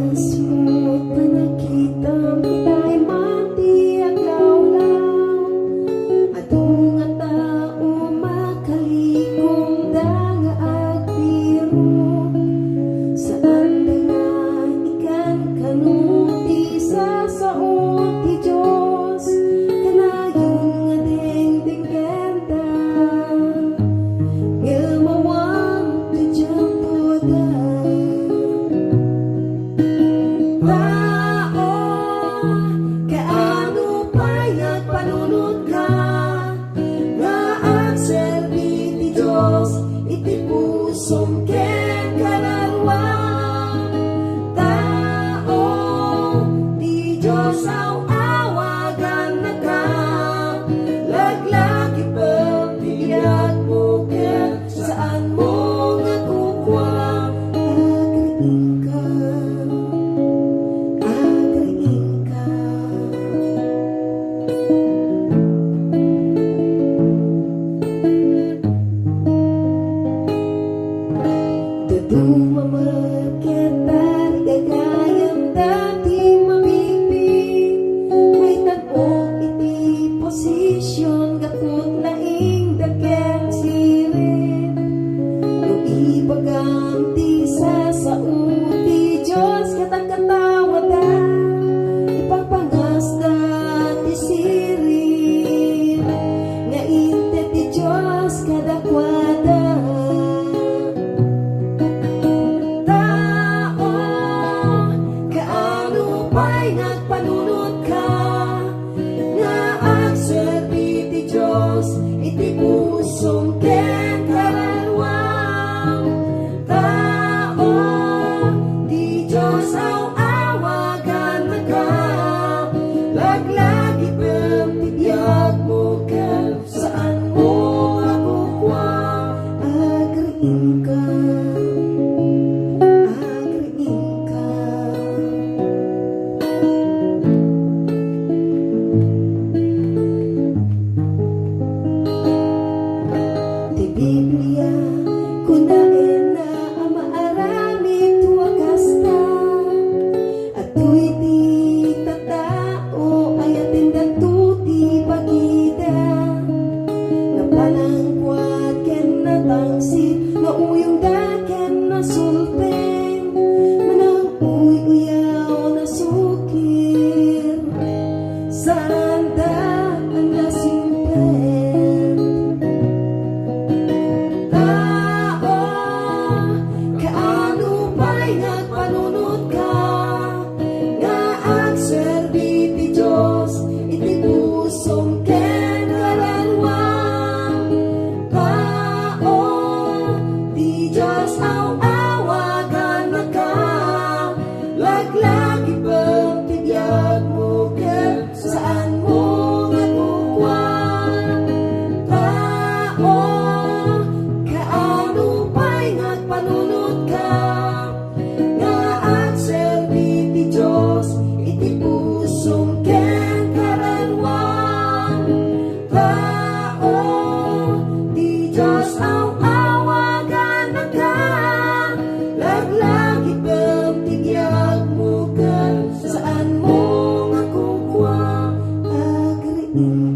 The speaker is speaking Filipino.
Asmo't panakita kita'y mati agaw lang. Atong nga tao makalikom danga at biro. Saan dangan ikan kanuti sa saot ti Diyos. Kanayon nga dengdeng ganda. Ngilmawang tudyang puday. Kaano pa'y nagpanunod ka nga ang serbi ti Diyos iti pusong ken kalalwa. Tao ti Diyos aw awagan na ka, laglagi pagpiliat mo ken saan mo nga kukwa. Agriin ka, dumamarket at gagayang dati mabibig. May tagok iti posisyon gapot laing daket sirit. Yung ibagang ti sasaot ti Diyos katagkatawada, ipagpangasda ti sirit. Nga inte ti Diyos kadakwada. Pa'y nagpanunod ka nga ang serbi ti Diyos iti pusong ken kalalwang. Tao ti Diyos aw awagan na ka, laglagi pagtibiyag mo ken saan mo makukwa. Agriin ka, agriin ka. Biblia, kunain na ang maaraming tuwagas na. At tu'y di tatao ay atin datuti pagida. Napanangkwat ken natangsit, nauyong daken na sulpeng. Manang uyaw na sukir, sanda ang nasimpen. Nagpanunod ka nga ang serbi ti Diyos iti pusong ken kalalwang. Tao ti Diyos aw awagan na ka, laglagi pagtibiyag mo ken saan mo nga kukwa. Tao kaano pa'y nagpanunod ka Diyos iti pusong ken kalalwang. Tao ti Diyos aw awagan na ka, laglagi pagtibiyag mo ken saan mo nga kukwa. Agriin